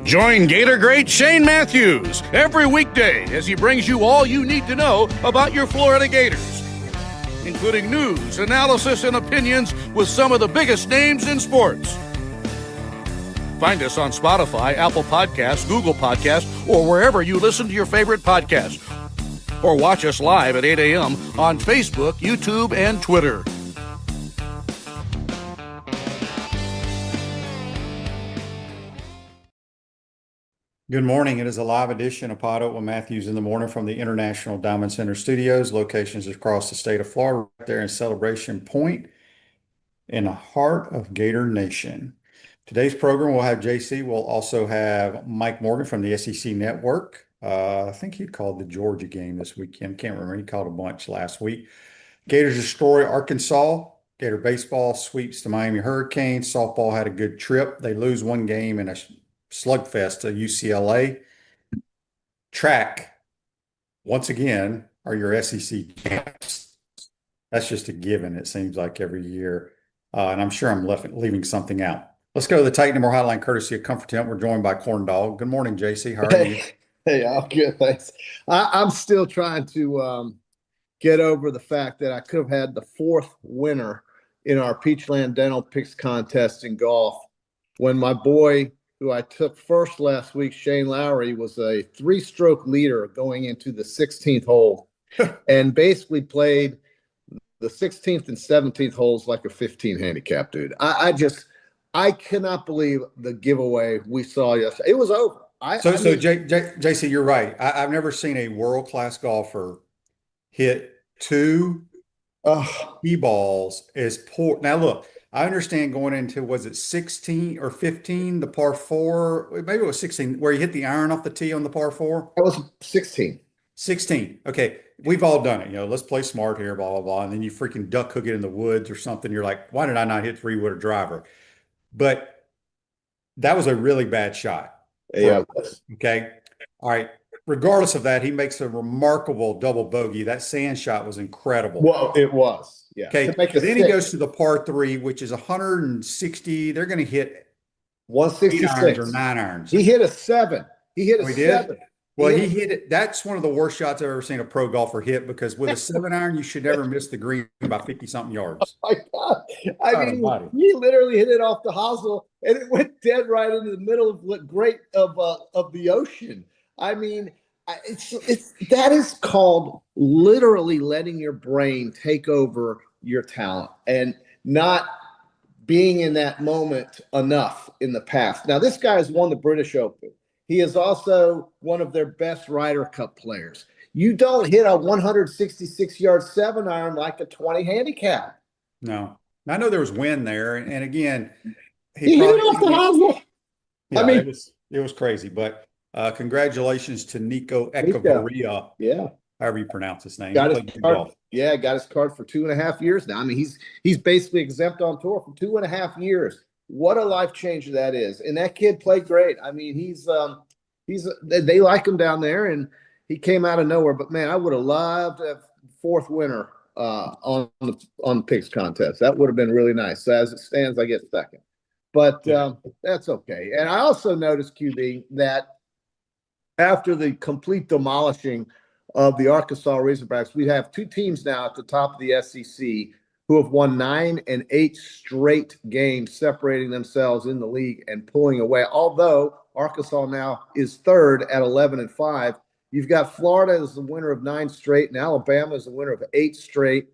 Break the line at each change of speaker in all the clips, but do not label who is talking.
Join Gator great Shane Matthews every weekday as he brings you all you need to know about your Florida Gators, including news, analysis, and opinions with some of the biggest names in sports. Find us on Spotify, Apple Podcasts, Google Podcasts, or wherever you listen to your favorite podcast. Or watch us live at 8 a.m. on Facebook, YouTube, and Twitter.
Good morning. It is a live edition of PodUp with Matthews in the morning from the International Diamond Center Studios, locations across the state of Florida, right there in Celebration Point, in the heart of Gator Nation. Today's program will have JC. We'll also have Mike Morgan from the SEC Network. I think he called the Georgia game this weekend. Can't remember. He called a bunch last week. Gators destroy Arkansas. Gator baseball sweeps the Miami Hurricanes. Softball had a good trip. They lose one game in a slugfest to UCLA. Track, once again, are your SEC champs. That's just a given, it seems like, every year. And I'm sure I'm leaving something out. Let's go to the Titan More Hotline, courtesy of Comfort Tent. We're joined by Corn Dog. Good morning, JC. How are you?
Hey, I'm good, thanks. I'm still trying to get over the fact that I could have had the fourth winner in our Peachland Dental Picks contest in golf when my boy, who I took first last week, Shane Lowry, was a three-stroke leader going into the 16th hole and basically played the 16th and 17th holes like a 15 handicap, dude. I cannot believe the giveaway we saw yesterday. It was over.
JC, you're right. I've never seen a world-class golfer hit two key balls as poor. Now, look, I understand going into, was it 16 or 15, the par four? Maybe it was 16, where you hit the iron off the tee on the par four?
That was 16.
16. Okay. We've all done it. Let's play smart here, blah, blah, blah. And then you freaking duck hook it in the woods or something. You're like, why did I not hit three-wood a driver? But that was a really bad shot.
Yeah.
Okay. All right. Regardless of that, he makes a remarkable double bogey. That sand shot was incredible.
Well, it was. Yeah.
Okay. Then he goes to the par three, which is 160. They're going to hit
166
irons or 9 irons.
He hit a 7. He hit a 7.
Well, he hit it. That's one of the worst shots I've ever seen a pro golfer hit, because with a 7 iron, you should never miss the green by 50-something yards.
Oh my God. I mean, he literally hit it off the hosel and it went dead right into the middle of the ocean. I mean, that is called literally letting your brain take over your talent and not being in that moment enough in the past. Now, this guy has won the British Open. He is also one of their best Ryder Cup players. You don't hit a 166-yard 7 iron like a 20 handicap.
No. I know there was wind there, and again,
he hit it off the hosel.
Yeah, I mean, it was crazy. But congratulations to Nico Echevarria.
Yeah,
however you pronounce his name.
Got his card for 2.5 years now. I mean, he's basically exempt on tour for 2.5 years. What a life changer that is. And that kid played great. I mean, they like him down there, and he came out of nowhere. But man, I would have loved to have fourth winner on the picks contest. That would have been really nice. So as it stands, I get second. But that's okay. And I also noticed, QB, that after the complete demolishing of the Arkansas Razorbacks, we have two teams now at the top of the SEC who have won 9 and 8 straight games, separating themselves in the league and pulling away. Although Arkansas now is third at 11-5. You've got Florida as the winner of 9 straight, and Alabama is the winner of 8 straight.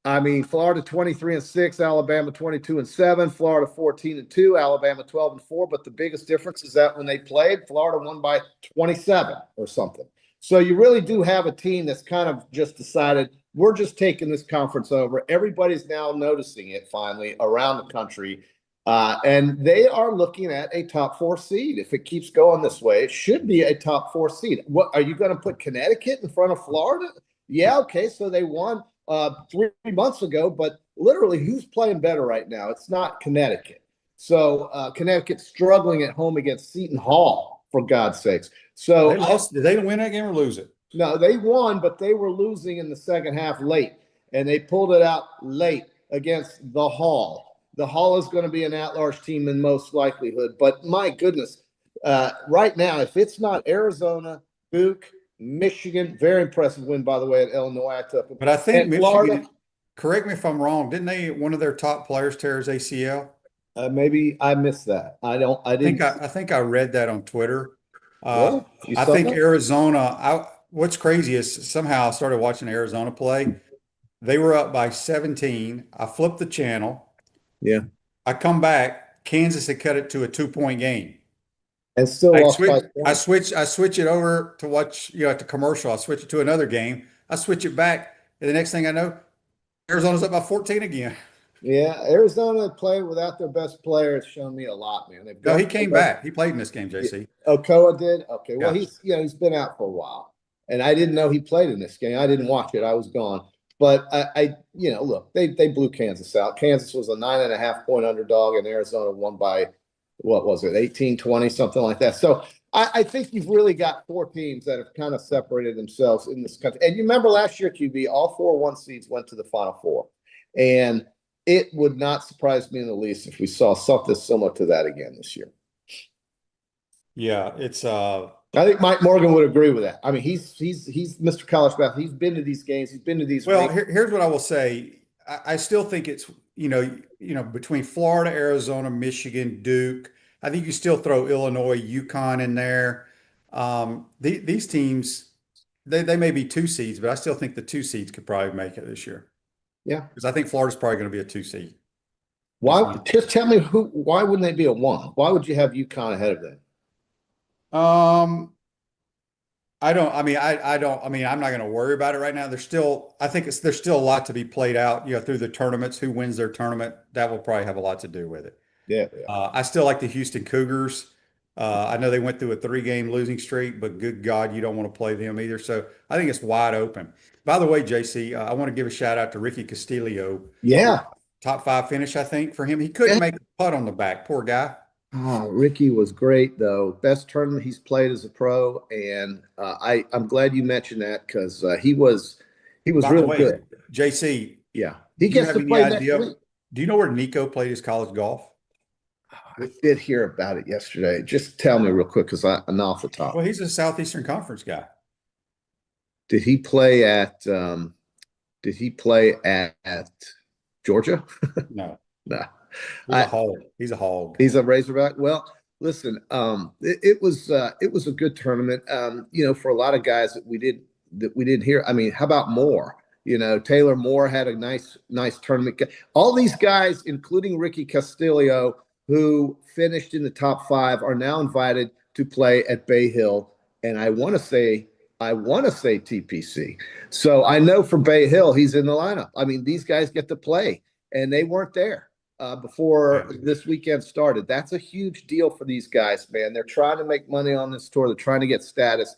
I mean, Florida 23-6, Alabama 22-7, Florida 14-2, Alabama 12-4. But the biggest difference is that when they played, Florida won by 27 or something. So you really do have a team that's kind of just decided, we're just taking this conference over. Everybody's now noticing it finally around the country. And they are looking at a top 4 seed. If it keeps going this way, it should be a top 4 seed. What are you going to put Connecticut in front of Florida? Yeah, okay. So they won 3 months ago, but literally who's playing better right now? It's not Connecticut. So Connecticut's struggling at home against Seton Hall, for God's sakes. So
did they win that game or lose it?
No, they won, but they were losing in the second half late, and they pulled it out late against the Hall. the Hall is going to be an at-large team in most likelihood. But my goodness, right now, if it's not Arizona, Duke, Michigan, very impressive win, by the way, at Illinois. I took them.
But I think
And
Michigan,
Florida,
correct me if I'm wrong, didn't they, one of their top players tear his ACL?
maybe I missed that. I didn't.
I think I read that on Twitter.
Really? You
I
saw
think
that?
Arizona, what's crazy is somehow I started watching Arizona play. They were up by 17. I flipped the channel.
Yeah.
I come back. Kansas had cut it to a 2-point game.
And still lost by
I switch it over to watch, at the commercial. I switch it to another game. I switch it back. And the next thing I know, Arizona's up by 14 again.
Yeah, Arizona playing without their best player has shown me a lot, man.
No, he came back. He played in this game, JC.
Okoa did? Okay. Well,
Yeah.
he's been out for a while. And I didn't know he played in this game. I didn't watch it. I was gone. But I look, they blew Kansas out. Kansas was a 9.5-point underdog, and Arizona won by, what was it, 18-20, something like that. So I think you've really got 4 teams that have kind of separated themselves in this country. And you remember last year, QB, all 4 1 seeds went to the Final Four. And it would not surprise me in the least if we saw something similar to that again this year.
Yeah, it's
I think Mike Morgan would agree with that. I mean, he's Mr. College basketball. He's been to these games. He's been to these.
well. Here's what I will say. I still think it's between Florida, Arizona, Michigan, Duke. I think you still throw Illinois, UConn in there. These teams, they may be 2 seeds, but I still think the 2 seeds could probably make it this year.
Yeah,
because I think Florida's probably going to be a 2 seed.
Why? Just tell me why wouldn't they be a 1? Why would you have UConn ahead of them?
I don't. I mean, I don't. I mean, I'm not going to worry about it right now. There's still a lot to be played out. Through the tournaments. Who wins their tournament? That will probably have a lot to do with it.
Yeah.
I still like the Houston Cougars. I know they went through a 3-game losing streak, but good God, you don't want to play them either. So I think it's wide open. By the way, JC, I want to give a shout out to Ricky Castillo.
Yeah.
Top 5 finish, I think, for him. He couldn't make a putt on the back. Poor guy.
Oh, Ricky was great though. Best tournament he's played as a pro, and I'm glad you mentioned that because he was really good.
JC,
yeah, he gets to play next week.
Do you know where Nico played his college golf?
I did hear about it yesterday. Just tell me real quick because I'm off the top.
Well, he's a Southeastern Conference guy.
Did he play at Georgia?
No.
No.
He's a hog.
He's a Razorback. Well, listen, it was a good tournament. For a lot of guys that we didn't hear. I mean, how about Moore? Taylor Moore had a nice tournament. All these guys, including Ricky Castillo, who finished in the top 5, are now invited to play at Bay Hill. And I want to say TPC. So I know for Bay Hill, he's in the lineup. I mean, these guys get to play, and they weren't there before this weekend started. That's a huge deal for these guys, man. They're trying to make money on this tour. They're trying to get status.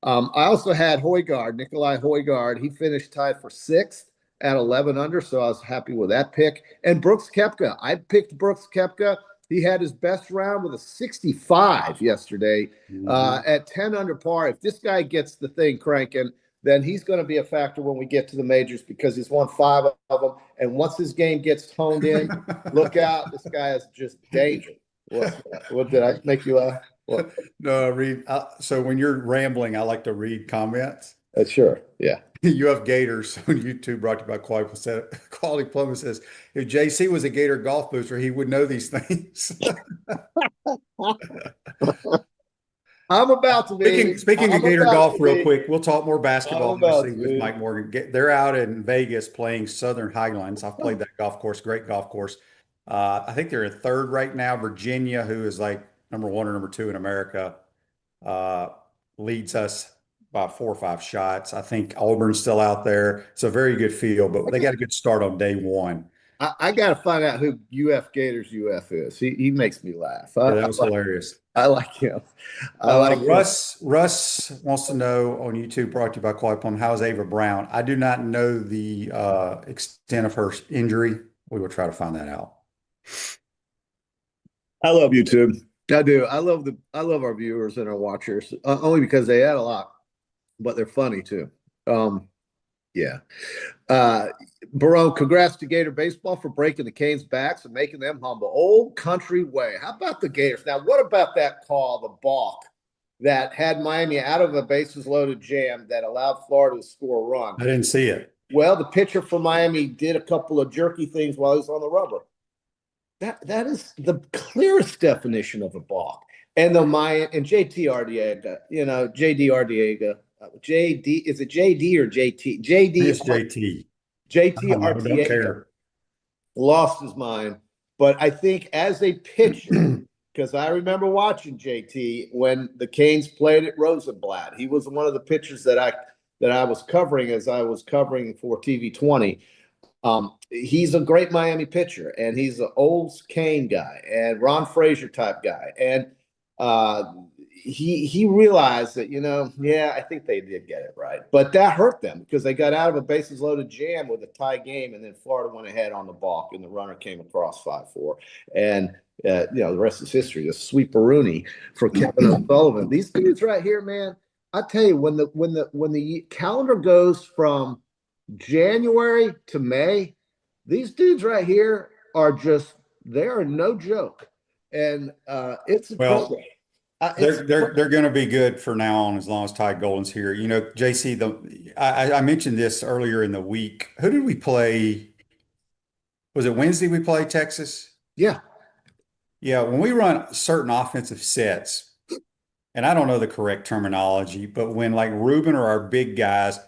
I also had Nikolai Højgaard. He finished tied for 6th at 11 under, so I was happy with that pick. And Brooks Koepka. I picked Brooks Koepka. He had his best round with a 65 yesterday at 10 under par. If this guy gets the thing cranking, then he's going to be a factor when we get to the majors because he's won 5 of them. And once his game gets honed in, look out. This guy is just danger. What did I make you laugh? What?
No, read. So when you're rambling, I like to read comments.
Sure. Yeah.
You have Gators on YouTube, brought to you by Quality Plumbing, says, if JC was a Gator golf booster, he would know these things.
I'm about to be.
Speaking of Gator golf real quick, we'll talk more basketball with Mike Morgan. They're out in Vegas playing Southern Highlands. I've played that golf course, great golf course. I think they're in 3rd right now. Virginia, who is like number 1 or number 2 in America, leads us by 4 or 5 shots. I think Auburn's still out there. It's a very good field, but they got a good start on day 1.
I got to find out who UF Gators UF is. He makes me laugh.
That was hilarious.
I like him.
Russ wants to know on YouTube, brought to you by Quality Plumbing, how's Ava Brown? I do not know the extent of her injury. We will try to find that out.
I love YouTube. I do. I love our viewers and our watchers, only because they add a lot, but they're funny too. Yeah. Barone, congrats to Gator baseball for breaking the Canes' backs and making them humble. Old country way. How about the Gators? Now, what about that call, the balk, that had Miami out of a bases loaded jam that allowed Florida to score a run?
I didn't see it.
Well, the pitcher for Miami did a couple of jerky things while he was on the rubber. That is the clearest definition of a balk. And the Maya and JT Ardiega, JD Ardiega, JD, is it JD or JT? JD.
It's JT.
JT
Don't
Ardiega
care.
lost his mind. But I think as a pitcher, because I remember watching JT when the Canes played at Rosenblatt. He was one of the pitchers that I was covering as I was covering for TV 20. He's a great Miami pitcher, and he's an old Kane guy and Ron Frazier type guy. And he realized that, I think they did get it right. But that hurt them because they got out of a bases loaded jam with a tie game, and then Florida went ahead on the balk, and the runner came across 5-4. And, the rest is history. Just sweeperoonie for Kevin O'Sullivan. These dudes right here, man, I tell you, when the calendar goes from January to May, these dudes right here they are no joke. And it's
well, they're going to be good for now on as long as Todd Golden's here. JC, I mentioned this earlier in the week. Who did we play? Was it Wednesday we played Texas?
Yeah.
Yeah, when we run certain offensive sets, and I don't know the correct terminology, but when like Ruben or our big guys,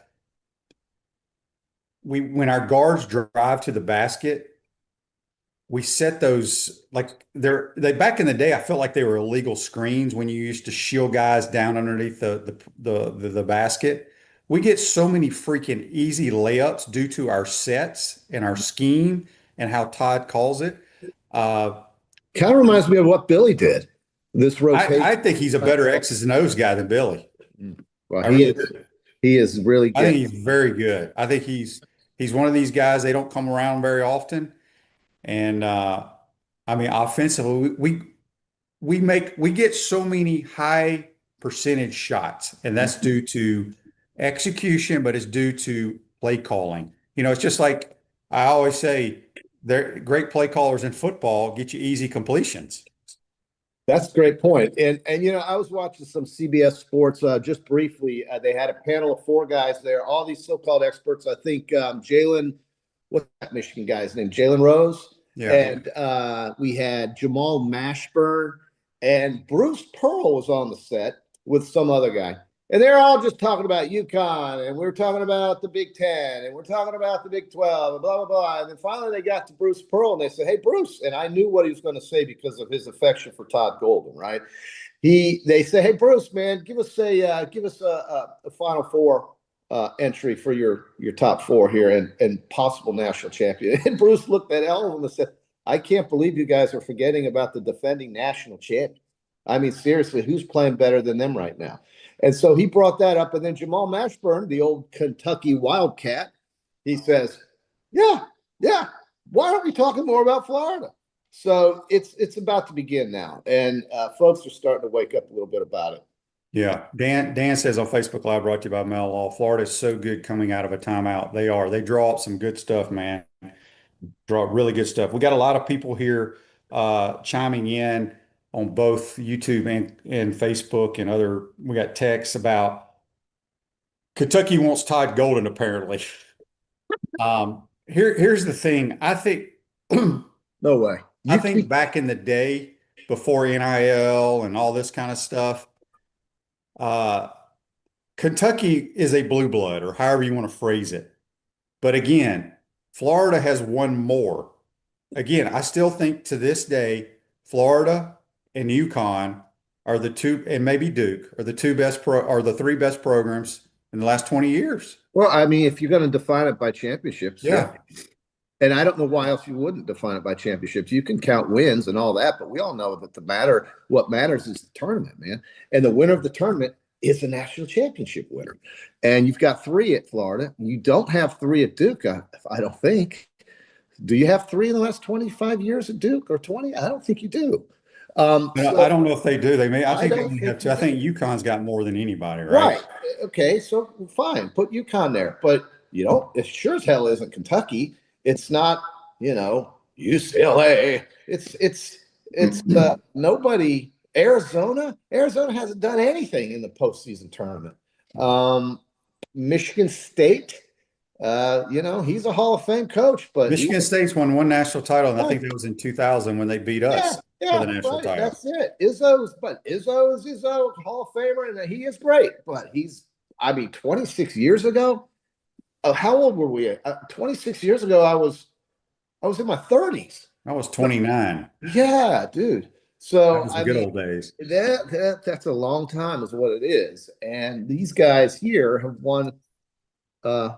when our guards drive to the basket, we set those like they back in the day. I felt like they were illegal screens when you used to shield guys down underneath the basket. We get so many freaking easy layups due to our sets and our scheme and how Todd calls it.
Kind of reminds me of what Billy did. This rotation.
I think he's a better X's and O's guy than Billy.
Well, he is really good.
I think he's very good. I think he's one of these guys, they don't come around very often. And offensively, we get so many high percentage shots, and that's due to execution, but it's due to play calling. It's just like I always say, they're great play callers in football get you easy completions.
That's a great point. And I was watching some CBS Sports just briefly. They had a panel of 4 guys there, all these so-called experts. I think Jalen, what's that Michigan guy's name? Jalen Rose.
Yeah.
And we had Jamal Mashburn, and Bruce Pearl was on the set with some other guy. And they're all just talking about UConn, and we're talking about the Big Ten, and we're talking about the Big 12, and blah, blah, blah. And then finally they got to Bruce Pearl, and they said, hey, Bruce. And I knew what he was going to say because of his affection for Todd Golden, right? They say, hey, Bruce, man, give us a Final Four entry for your top 4 here and possible national champion. And Bruce looked at all of them and said, I can't believe you guys are forgetting about the defending national champion. I mean, seriously, who's playing better than them right now? And so he brought that up. And then Jamal Mashburn, the old Kentucky Wildcat, he says, yeah, why aren't we talking more about Florida? So it's about to begin now. And folks are starting to wake up a little bit about it.
Yeah. Dan says on Facebook Live, brought to you by Mel Law, Florida is so good coming out of a timeout. They are. They draw up some good stuff, man. Draw really good stuff. We got a lot of people here chiming in on both YouTube and Facebook and other. We got texts about Kentucky wants Todd Golden, apparently. Here's the thing. I think
no way.
I think back in the day before NIL and all this kind of stuff, Kentucky is a blue blood, or however you want to phrase it. But again, Florida has won more. Again, I still think to this day, Florida and UConn are the two, and maybe Duke are the the 3 best programs in the last 20 years. Well,
I mean, if you're going to define it by championships,
yeah.
And I don't know why else you wouldn't define it by championships. You can count wins and all that, but we all know that what matters is the tournament, man. And the winner of the tournament is the national championship winner. And you've got 3 at Florida. You don't have 3 at Duke, I don't think. Do you have 3 in the last 25 years at Duke or 20? I don't think you do.
I don't know if they do. They may. I think they only have 2. I think UConn's got more than anybody, right?
Right. Okay. So fine. Put UConn there. But It sure as hell isn't Kentucky. It's not, UCLA. It's nobody. Arizona hasn't done anything in the postseason tournament. Michigan State, he's a Hall of Fame coach, but
Michigan State's won one national title, and I think that was in 2000 when they beat us for the national title.
That's it. Izzo is Izzo, Hall of Famer, and he is great. But 26 years ago. How old were we? 26 years ago, I was in my 30s.
I was 29.
Yeah, dude. So
that was the good old days.
That's a long time, is what it is. And these guys here have won 3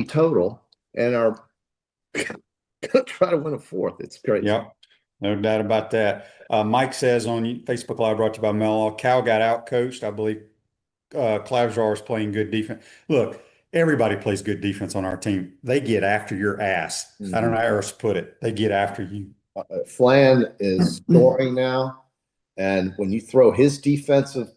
total and are gonna try to win a 4th. It's great.
Yep, no doubt about that. Mike says on Facebook Live, brought to you by Mel, Cal got out coached. I believe Clavjar is playing good defense. Look, everybody plays good defense on our team. They get after your ass. I don't know how else to put it. They get after you.
Flan is scoring now, and when you throw his defensive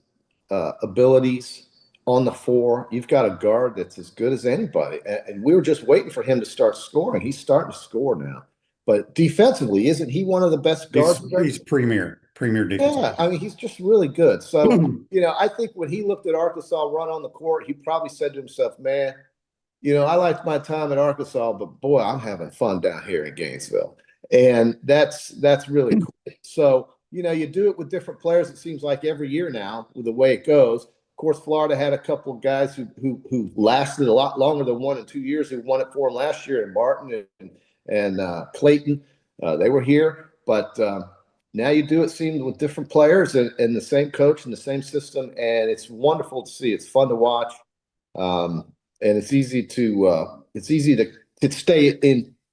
abilities on the 4, you've got a guard that's as good as anybody. And we were just waiting for him to start scoring. He's starting to score now. But defensively, isn't he one of the best guards?
He's premier defense.
Yeah, I mean, he's just really good. So, I think when he looked at Arkansas run on the court, he probably said to himself, man, I liked my time at Arkansas, but boy, I'm having fun down here in Gainesville. And that's really cool. So, you do it with different players, it seems like every year now, with the way it goes. Of course, Florida had a couple of guys who lasted a lot longer than 1 and 2 years, who won it for them last year, and Martin and Clayton. They were here, but now you do it, seems, with different players and the same coach and the same system, and it's wonderful to see. It's fun to watch, and it's easy to stay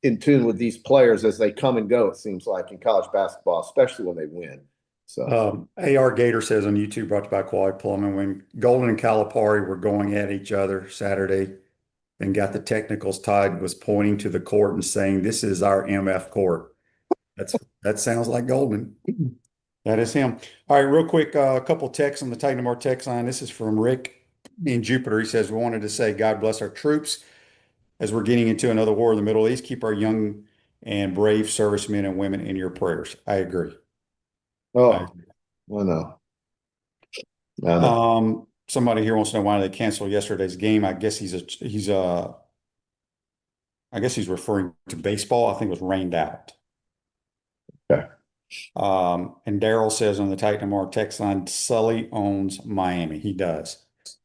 in tune with these players as they come and go. It seems like in college basketball, especially when they win. So,
AR Gator says on YouTube, brought to you by Quality Plumbing, when Golden and Calipari were going at each other Saturday and got the technicals, Todd was pointing to the court and saying, "This is our MF court." That sounds like Golden. That is him. All right, real quick, a couple texts on the Titan More text line. This is from Rick in Jupiter. He says, "We wanted to say God bless our troops as we're getting into another war in the Middle East. Keep our young and brave servicemen and women in your prayers." I agree.
I know.
Somebody here wants to know why they canceled yesterday's game. I guess he's referring to baseball. I think it was rained out.
Okay.
And Daryl says on the Titan More text line, Sully owns Miami. He does.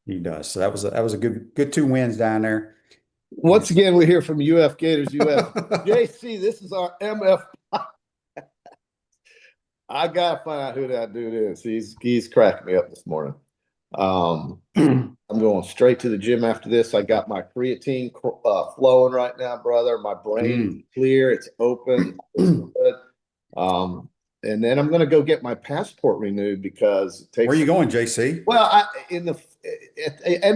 So that was a good 2 wins down there.
Once again, we hear from UF Gators, UF. JC, this is our MF. I gotta find out who that dude is. He's cracking me up this morning. I'm going straight to the gym after this. I got my creatine flowing right now, brother. My brain is clear. It's open. It's good. And then I'm going to go get my passport renewed because it takes.
Where are you going, JC?
Well, at the end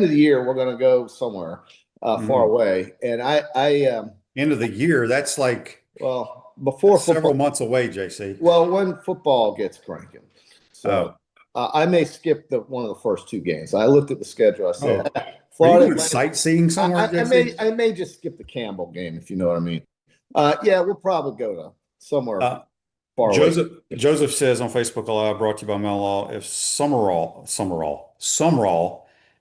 of the year, we're going to go somewhere far away. And
end of the year. That's like
before
several months away, JC.
Well, when football gets cranking, so I may skip one of the first 2 games. I looked at the schedule. I said,
Florida. Are you sightseeing somewhere?
I may just skip the Campbell game, if you know what I mean. We'll probably go to somewhere far away.
Joseph says on Facebook Live, brought to you by Mel Law, if Summerall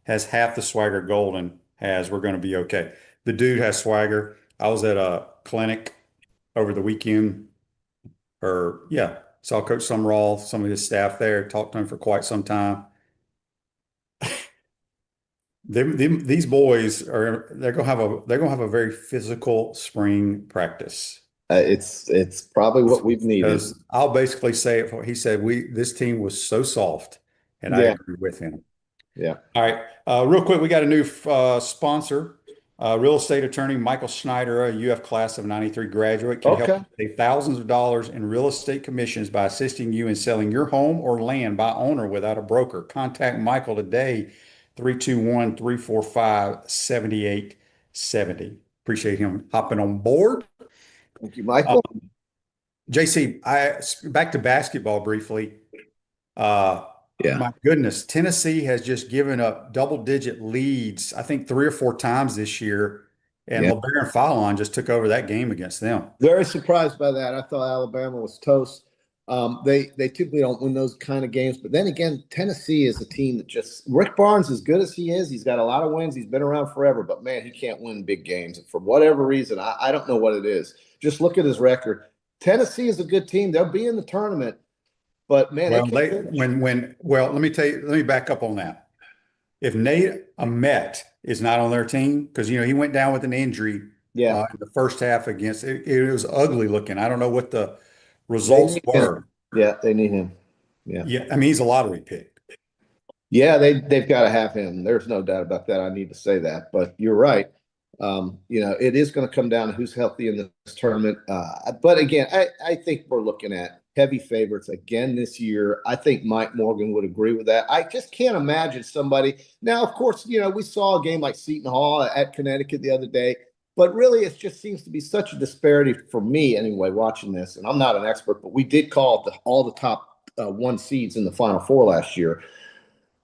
has half the swagger Golden has, we're going to be okay. The dude has swagger. I was at a clinic over the weekend, saw Coach Summerall, some of his staff there, talked to him for quite some time. These boys they're gonna have a very physical spring practice.
It's probably what we've needed.
I'll basically say it. He said this team was so soft, and I agree with him.
Yeah.
All right. Real quick, we got a new sponsor. Real estate attorney Michael Schneider, a UF class of 93 graduate, can help you save thousands of dollars in real estate commissions by assisting you in selling your home or land by owner without a broker. Contact Michael today, 321-345-7870. Appreciate him hopping on board.
Thank you, JC,
back to basketball briefly.
Yeah.
My goodness, Tennessee has just given up double-digit leads, I think 3 or 4 times this year, and
Yeah.
LeBaron Fallon just took over that game against them.
Very surprised by that. I thought Alabama was toast. They typically don't win those kind of games, but then again, Tennessee is a team that just Rick Barnes, as good as he is, he's got a lot of wins. He's been around forever, but man, he can't win big games for whatever reason. I don't know what it is. Just look at his record. Tennessee is a good team. They'll be in the tournament, but man,
Well,
they can't finish.
let me tell you, let me back up on that. If Nate Ahmet is not on their team, because he went down with an injury
Yeah,
in the first half against it was ugly looking. I don't know what the
they
results
need
were.
him. Yeah, they need him. Yeah.
Yeah, I mean he's a lottery pick.
Yeah, they've got to have him. There's no doubt about that. I need to say that, but you're right. It is going to come down to who's healthy in this tournament. But again, I think we're looking at heavy favorites again this year. I think Mike Morgan would agree with that. I just can't imagine somebody. Now, of course, we saw a game like Seton Hall at Connecticut the other day, but really it just seems to be such a disparity for me anyway, watching this. And I'm not an expert, but we did call all the top one seeds in the Final Four last year.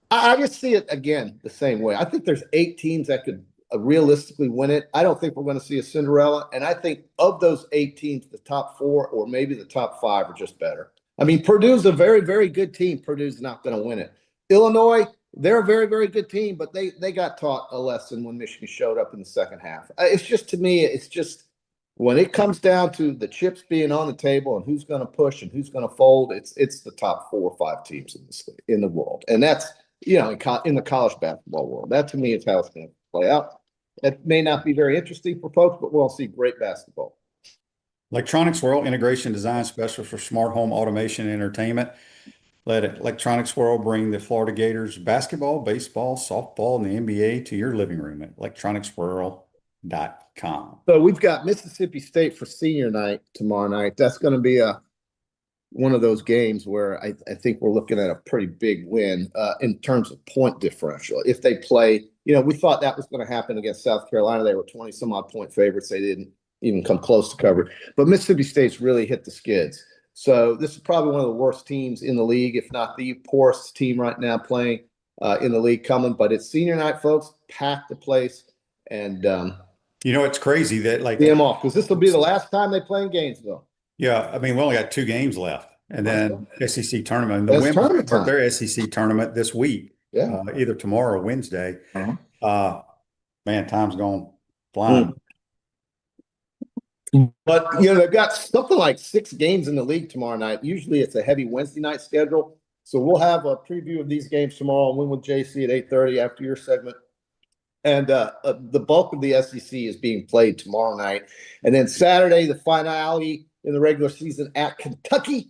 I just see it again the same way. I think there's 8 teams that could realistically win it. I don't think we're going to see a Cinderella. And I think of those 8 teams, the top 4 or maybe the top 5 are just better. I mean, Purdue's a very, very good team. Purdue's not going to win it. Illinois, they're a very, very good team, but they got taught a lesson when Michigan showed up in the second half. It's just, to me, it's just when it comes down to the chips being on the table and who's going to push and who's going to fold, it's the top 4 or 5 teams in the world. And that's, in the college basketball world. That to me is how it's going to play out. It may not be very interesting for folks, but we'll see great basketball.
Electronics World Integration Design Specialist for Smart Home Automation and Entertainment. Let Electronics World bring the Florida Gators basketball, baseball, softball, and the NBA to your living room at electronicsworld.com.
So we've got Mississippi State for senior night tomorrow night. That's going to be one of those games where I think we're looking at a pretty big win in terms of point differential. If they play, we thought that was going to happen against South Carolina. They were 20 some odd point favorites. They didn't even come close to cover. But Mississippi State's really hit the skids. So this is probably one of the worst teams in the league, if not the poorest team right now playing in the league coming. But it's senior night, folks. Pack the place. And
it's crazy that
see them off, because this will be the last time they play in Gainesville.
Yeah, I mean, we only got 2 games left, and then SEC tournament. The
That's
women
tournament
start
time.
their SEC tournament this week,
Yeah.
either tomorrow or Wednesday.
Uh-huh.
Man, time's gone flying.
But they've got something like 6 games in the league tomorrow night. Usually it's a heavy Wednesday night schedule. So we'll have a preview of these games tomorrow and win with JC at 8:30 after your segment. And the bulk of the SEC is being played tomorrow night. And then Saturday, the finality in the regular season at Kentucky.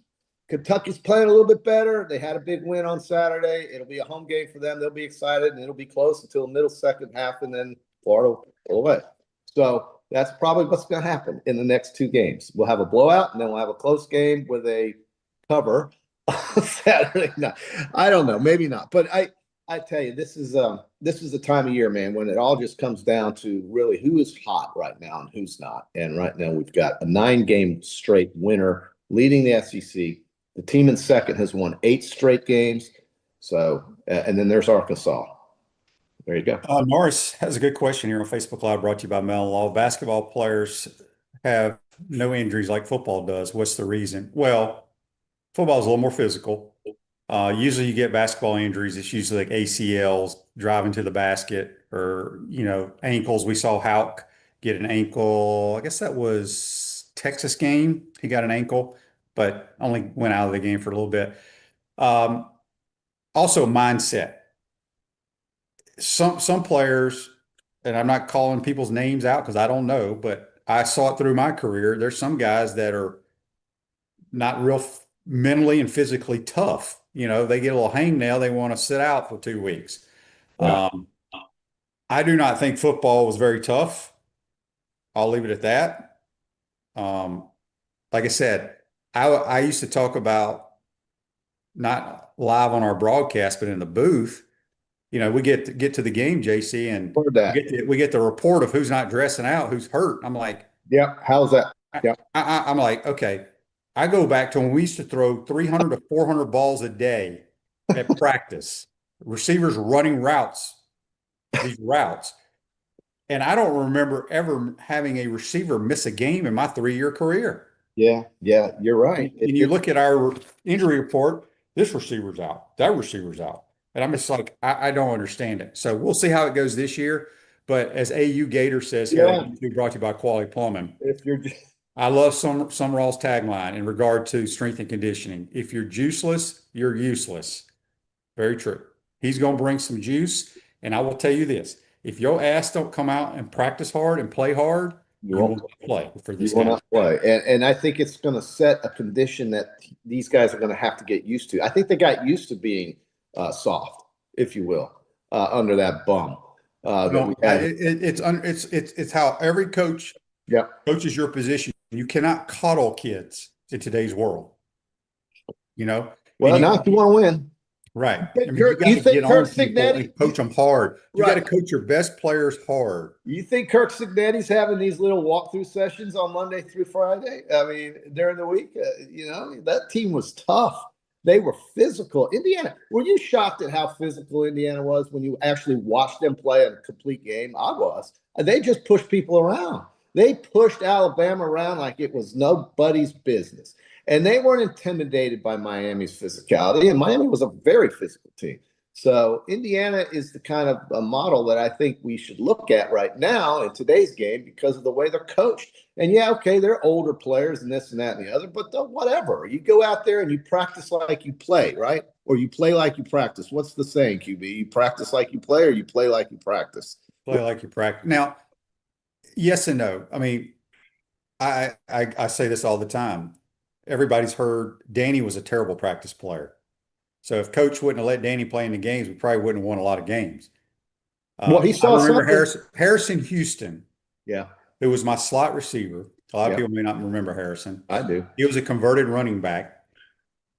Kentucky's playing a little bit better. They had a big win on Saturday. It'll be a home game for them. They'll be excited, and it'll be close until the middle second half, and then Florida will pull away. So that's probably what's going to happen in the next 2 games. We'll have a blowout, and then we'll have a close game with a cover Saturday night. I don't know, maybe not, but I tell you, this is the time of year, man, when it all just comes down to really who is hot right now and who's not. And right now we've got a 9-game straight winner leading the SEC. The team in second has won 8 straight games. So, and then there's Arkansas. There you go.
Norris has a good question here on Facebook Live, brought to you by Mellon Law. Basketball players have no injuries like football does. What's the reason? Well, football is a little more physical. Usually you get basketball injuries. It's usually like ACLs, driving to the basket, or, ankles. We saw Houck get an ankle. I guess that was Texas game. He got an ankle, but only went out of the game for a little bit. Also mindset. Some players, and I'm not calling people's names out because I don't know, but I saw it through my career. There's some guys that are not real mentally and physically tough. They get a little hangnail. They want to sit out for 2 weeks.
Yeah.
I do not think football was very tough. I'll leave it at that. Like I said, I used to talk about, not live on our broadcast, but in the booth, we get to the game, JC, and we get the report of who's not dressing out, who's hurt. I'm like,
yeah, how's that? Yeah.
I'm like, okay. I go back to when we used to throw 300 to 400 balls a day at practice. Receivers running these routes. And I don't remember ever having a receiver miss a game in my 3-year career.
Yeah, you're right.
And you look at our injury report, this receiver's out, that receiver's out. And I'm just like, I don't understand it. So we'll see how it goes this year. But as AU Gator says here, brought to you by Quality Plumbing.
If you're
I love Summerall's tagline in regard to strength and conditioning. If you're juiceless, you're useless. Very true. He's going to bring some juice. And I will tell you this, if your ass don't come out and practice hard and play hard, you won't play for this guy.
You will not play. And I think it's going to set a condition that these guys are going to have to get used to. I think they got used to being soft, if you will, under that bum.
It's how every coach coaches your position. You cannot coddle kids in today's world.
Well, not if you want to win.
Right.
You think Kirk Cignetti
coach them hard? You got to coach your best players hard.
You think Kirk Cignetti's having these little walkthrough sessions on Monday through Friday? I mean, during the week, that team was tough. They were physical. Indiana, were you shocked at how physical Indiana was when you actually watched them play a complete game? I was. They just pushed people around. They pushed Alabama around like it was nobody's business. And they weren't intimidated by Miami's physicality. And Miami was a very physical team. So Indiana is the kind of a model that I think we should look at right now in today's game because of the way they're coached. And they're older players and this and that and the other, but whatever. You go out there and you practice like you play, right? Or you play like you practice. What's the saying, QB? You practice like you play or you play like you practice?
Play like you practice. Now, yes and no. I mean, I say this all the time. Everybody's heard Danny was a terrible practice player. So if coach wouldn't have let Danny play in the games, we probably wouldn't have won a lot of games.
He saw
I remember Harrison Houston.
Yeah.
Who was my slot receiver. A lot of people may not remember Harrison.
I do.
He was a converted running back.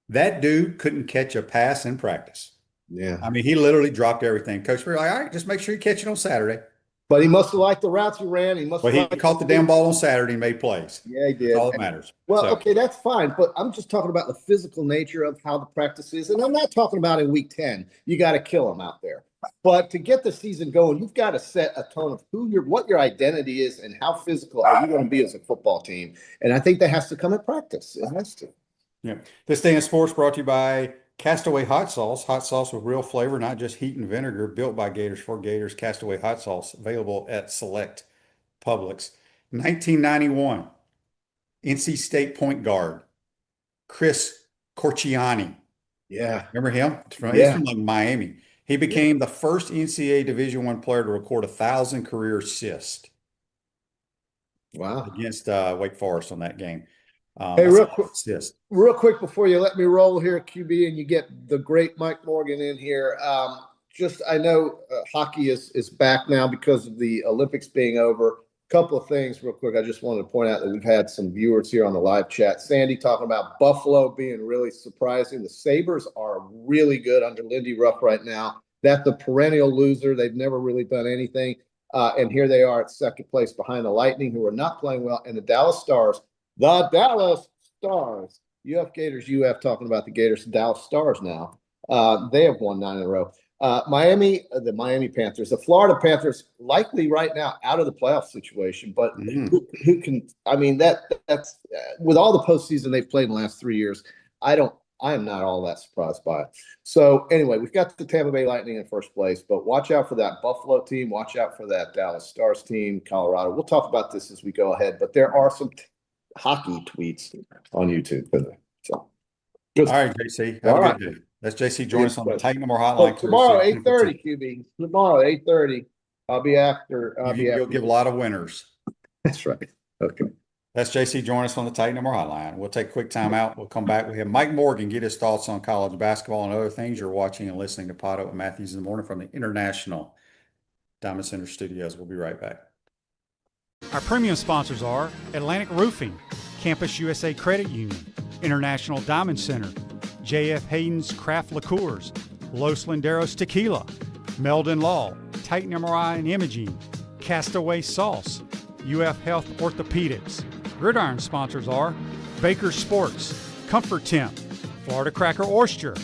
That dude couldn't catch a pass in practice.
Yeah.
I mean, he literally dropped everything. Coach was like, all right, just make sure you catch it on Saturday.
But he must have liked the routes he ran. He
caught the damn ball on Saturday and made plays.
Yeah, he did.
That's all that matters.
Well, okay, that's fine. But I'm just talking about the physical nature of how the practice is. And I'm not talking about in week 10. You got to kill them out there. But to get the season going, you've got to set a tone of what your identity is and how physical are you going to be as a football team. And I think that has to come at practice. It has to.
Yeah. This Day in Sports brought to you by Castaway Hot Sauce with real flavor, not just heat and vinegar, built by Gators for Gators. Castaway Hot Sauce, available at select Publix. 1991, NC State point guard, Chris Corchiani.
Yeah.
Remember him? He's from like Miami. He became the first NCAA Division I player to record 1,000 career assists.
Wow.
Against Wake Forest on that game.
Hey, real quick before you let me roll here, QB, and you get the great Mike Morgan in here. I know hockey is back now because of the Olympics being over. Couple of things real quick. I just wanted to point out that we've had some viewers here on the live chat. Sandy talking about Buffalo being really surprising. The Sabres are really good under Lindy Ruff right now. That's the perennial loser. They've never really done anything. And here they are at second place behind the Lightning, who are not playing well, and the Dallas Stars. The Dallas Stars. UF Gators, UF talking about the Gators, Dallas Stars now. They have won 9 in a row. Miami, the Miami Panthers, the Florida Panthers, likely right now out of the playoff situation. But who can? I mean, that's with all the postseason they've played in the last 3 years. I am not all that surprised by it. So anyway, we've got the Tampa Bay Lightning in first place, but watch out for that Buffalo team. Watch out for that Dallas Stars team, Colorado. We'll talk about this as we go ahead, but there are some hockey tweets on YouTube. So,
all right, JC. Have a good day. That's JC. Join us on the Titan Number Hotline.
Tomorrow, 8:30, QB. Tomorrow, 8:30. I'll be after.
You'll give a lot of winners.
That's right. Okay.
That's JC. Join us on the Titan Number Hotline. We'll take a quick time out. We'll come back. We have Mike Morgan get his thoughts on college basketball and other things. You're watching and listening to PodUp with Matthews in the Morning from the International Diamond Center Studios. We'll be right back.
Our premium sponsors are Atlantic Roofing, Campus USA Credit Union, International Diamond Center, J.F. Hayden's Craft Liqueurs, Los Linderos Tequila, Meldon Law, Titan MRI and Imaging, Castaway Sauce, UF Health Orthopedics. Gridiron sponsors are Baker Sports, Comfort Temp, Florida Cracker Oyster,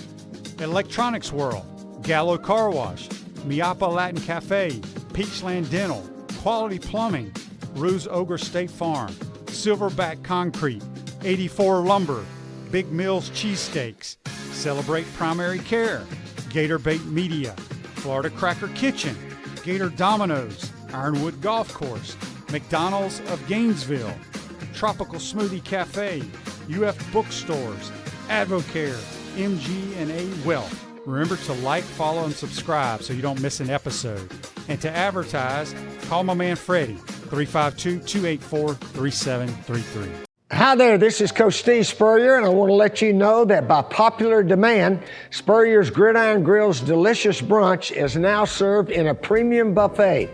Electronics World, Gallo Car Wash, Miapa Latin Cafe, Peachland Dental, Quality Plumbing, Ruse Ogre State Farm, Silverback Concrete, 84 Lumber, Big Mills Cheesesteaks, Celebrate Primary Care, Gator Bait Media, Florida Cracker Kitchen, Gator Dominoes, Ironwood Golf Course, McDonald's of Gainesville, Tropical Smoothie Cafe, UF Bookstores, Advocare, MG&A Wealth. Remember to like, follow, and subscribe so you don't miss an episode. And to advertise, call my man Freddie, 352-284-3733.
Hi there, this is Coach Steve Spurrier, and I want to let you know that by popular demand, Spurrier's Gridiron Grill's delicious brunch is now served in a premium buffet.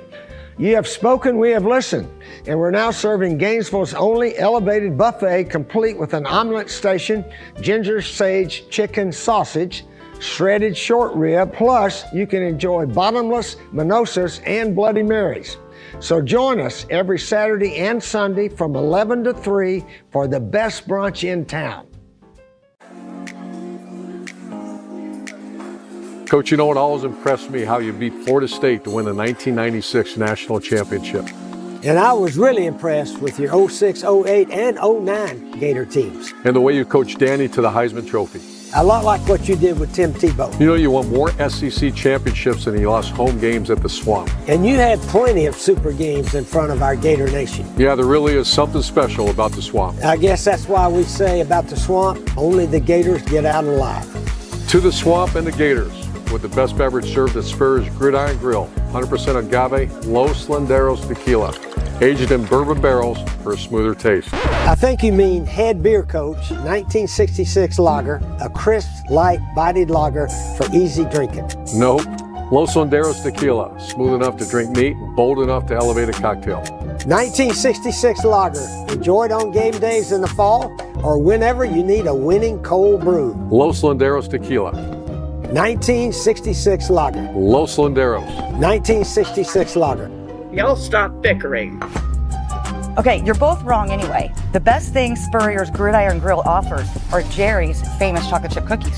You have spoken, we have listened, and we're now serving Gainesville's only elevated buffet, complete with an omelet station, ginger sage chicken sausage, shredded short rib, plus you can enjoy bottomless mimosas and Bloody Marys. So join us every Saturday and Sunday from 11 to 3 for the best brunch in town.
Coach, you know what always impressed me? How you beat Florida State to win the 1996 national championship.
And I was really impressed with your 06, 08, and 09 Gator teams.
And the way you coached Danny to the Heisman Trophy.
A lot like what you did with Tim Tebow.
You know, you won more SEC championships than you lost home games at the Swamp.
And you had plenty of super games in front of our Gator Nation.
Yeah, there really is something special about the Swamp.
I guess that's why we say about the Swamp, only the Gators get out alive.
To the Swamp and the Gators, with the best beverage served at Spurrier's Gridiron Grill, 100% agave, Los Landeros tequila, aged in bourbon barrels for a smoother taste.
I think you mean head beer coach, 1966 lager, a crisp, light, bodied lager for easy drinking.
Nope. Los Landeros tequila, smooth enough to drink neat, bold enough to elevate a cocktail.
1966 lager, enjoyed on game days in the fall or whenever you need a winning cold brew.
Los Landeros tequila.
1966 lager.
Los Landeros.
1966 lager.
Y'all stop bickering.
Okay, you're both wrong anyway. The best thing Spurrier's Gridiron Grill offers are Jerry's famous chocolate chip cookies.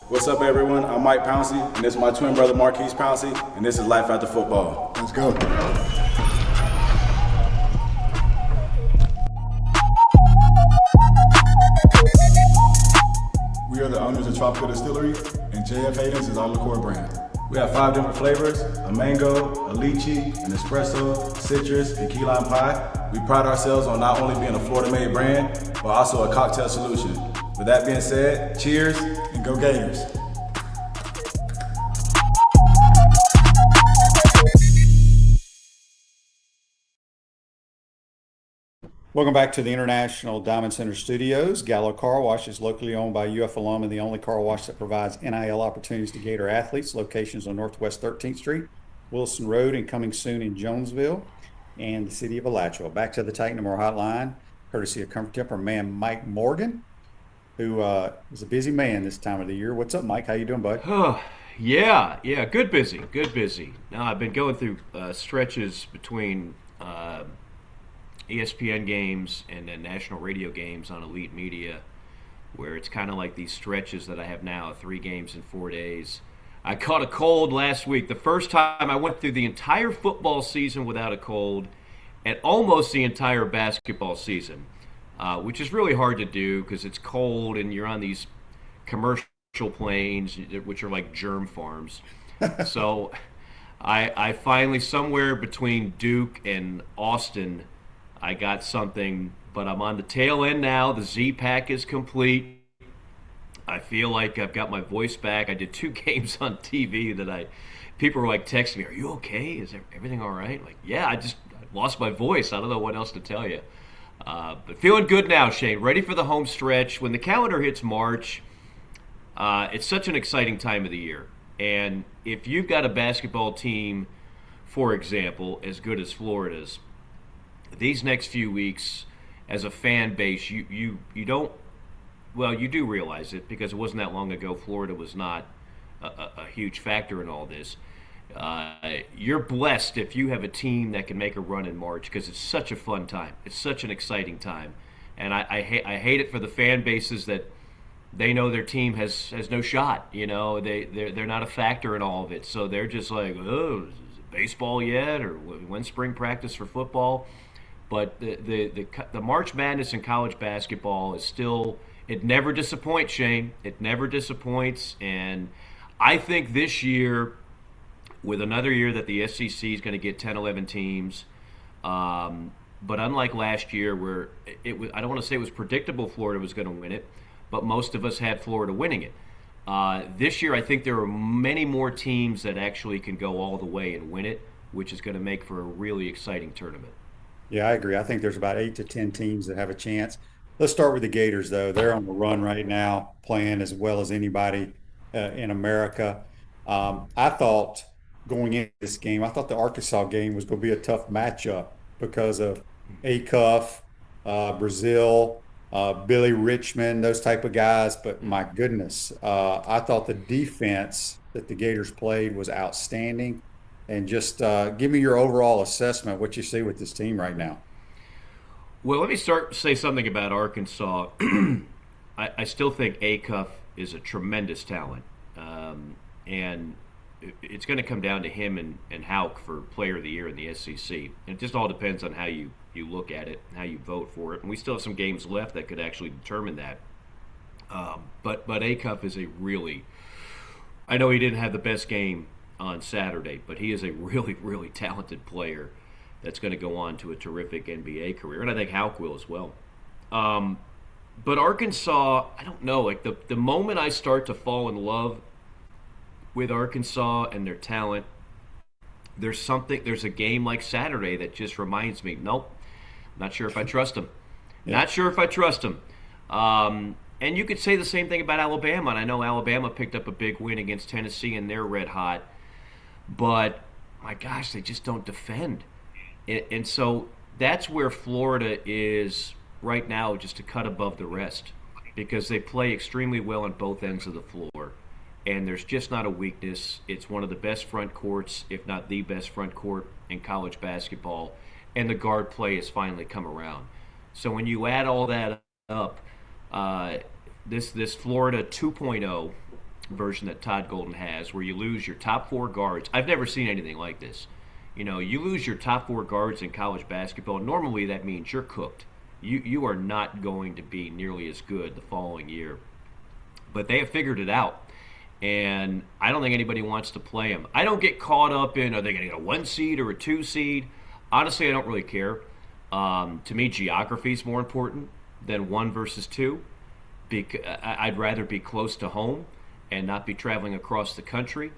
What's up, everyone? I'm Mike Pouncey, and this is my twin brother Marquise Pouncey, and this is Life After Football. Let's go. We are the owners of Tropical Distillery, and JF Hayden's is our liqueur brand. We have 5 different flavors: a mango, a lychee, an espresso, citrus, and key lime pie. We pride ourselves on not only being a Florida-made brand, but also a cocktail solution. With that being said, cheers and go Gators.
Welcome back to the International Diamond Center Studios. Gallo Car Wash is locally owned by UF alum and the only car wash that provides NIL opportunities to Gator athletes. Locations on Northwest 13th Street, Wilson Road, and coming soon in Jonesville and the city of Alachua. Back to the Titan More Hotline, courtesy of Comfort Temper man Mike Morgan, who is a busy man this time of the year. What's up, Mike? How you doing, bud?
Oh, yeah, good busy. Now, I've been going through stretches between ESPN games and then national radio games on Elite Media, where it's kind of like these stretches that I have now, 3 games in 4 days. I caught a cold last week. The first time I went through the entire football season without a cold and almost the entire basketball season, which is really hard to do because it's cold and you're on these commercial planes, which are like germ farms. So I finally, somewhere between Duke and Austin, I got something, but I'm on the tail end now. The Z-Pack is complete. I feel like I've got my voice back. I did 2 games on TV that people were like texting me, "Are you okay? Is everything all right?" Like, yeah, I lost my voice. I don't know what else to tell you. But feeling good now, Shane. Ready for the home stretch. When the calendar hits March, it's such an exciting time of the year. And if you've got a basketball team, for example, as good as Florida's, these next few weeks, as a fan base, you don't, well, you do realize it because it wasn't that long ago Florida was not a huge factor in all this. You're blessed if you have a team that can make a run in March because it's such a fun time. It's such an exciting time, and I hate it for the fan bases that they know their team has no shot. They're not a factor in all of it, so they're just like, oh, is it baseball yet, or when's spring practice for football? But the March Madness in college basketball is still, it never disappoints, Shane. It never disappoints, and I think this year, with another year that the SEC is going to get 10, 11 teams, but unlike last year where I don't want to say it was predictable Florida was going to win it, but most of us had Florida winning it. This year, I think there are many more teams that actually can go all the way and win it, which is going to make for a really exciting tournament.
Yeah, I agree. I think there's about 8 to 10 teams that have a chance. Let's start with the Gators, though. They're on the run right now, playing as well as anybody in America. I thought going into this game, I thought the Arkansas game was going to be a tough matchup because of Acuff, Brazil, Billy Richmond, those type of guys. But my goodness, I thought the defense that the Gators played was outstanding. And just give me your overall assessment, what you see with this team right now.
Well, let me say something about Arkansas. I still think Acuff is a tremendous talent. And it's going to come down to him and Houck for Player of the Year in the SEC. And it just all depends on how you look at it, how you vote for it. And we still have some games left that could actually determine that. But Acuff is a really – I know he didn't have the best game on Saturday, but he is a really, really talented player that's going to go on to a terrific NBA career. And I think Houck will as well. But Arkansas, I don't know. Like the moment I start to fall in love with Arkansas and their talent, there's a game like Saturday that just reminds me, nope, not sure if I trust them. Yeah. Not sure if I trust them. And you could say the same thing about Alabama. And I know Alabama picked up a big win against Tennessee and they're red hot. But, my gosh, they just don't defend. And so that's where Florida is right now, just a cut above the rest, because they play extremely well on both ends of the floor. And there's just not a weakness. It's one of the best front courts, if not the best front court in college basketball. And the guard play has finally come around. So when you add all that up, this Florida 2.0 version that Todd Golden has, where you lose your top 4 guards. I've never seen anything like this. You lose your top 4 guards in college basketball. Normally that means you're cooked. You are not going to be nearly as good the following year. But they have figured it out. And I don't think anybody wants to play them. I don't get caught up in, are they going to get a 1 seed or a 2 seed? Honestly, I don't really care. To me, geography is more important than 1 versus 2. I'd rather be close to home and not be traveling across the country.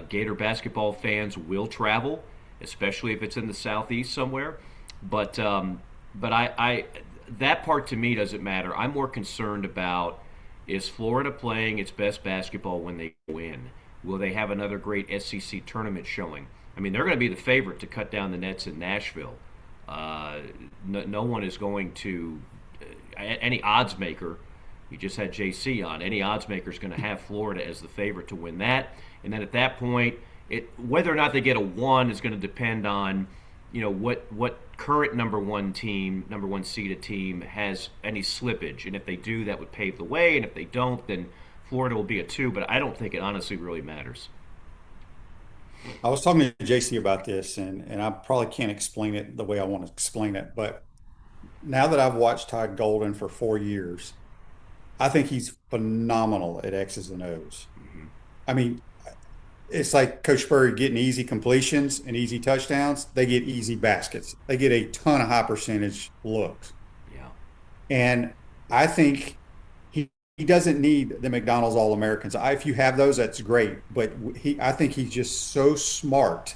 Gator basketball fans will travel, especially if it's in the southeast somewhere. But I that part to me doesn't matter. I'm more concerned about, is Florida playing its best basketball when they win? Will they have another great SEC tournament showing? I mean, they're going to be the favorite to cut down the nets in Nashville. No one is going to any odds maker. You just had JC on. Any odds maker is going to have Florida as the favorite to win that. And then at that point, whether or not they get a 1 is going to depend on, what current number 1 seeded team has any slippage. And if they do, that would pave the way. And if they don't, then Florida will be a 2. But I don't think it honestly really matters.
I was talking to JC about this, and I probably can't explain it the way I want to explain it. But now that I've watched Todd Golden for 4 years, I think he's phenomenal at X's and O's. Mm-hmm. I mean, it's like Coach Spurrier getting easy completions and easy touchdowns. They get easy baskets. They get a ton of high percentage looks.
Yeah.
And I think he doesn't need the McDonald's All-Americans. If you have those, that's great. But I think he's just so smart.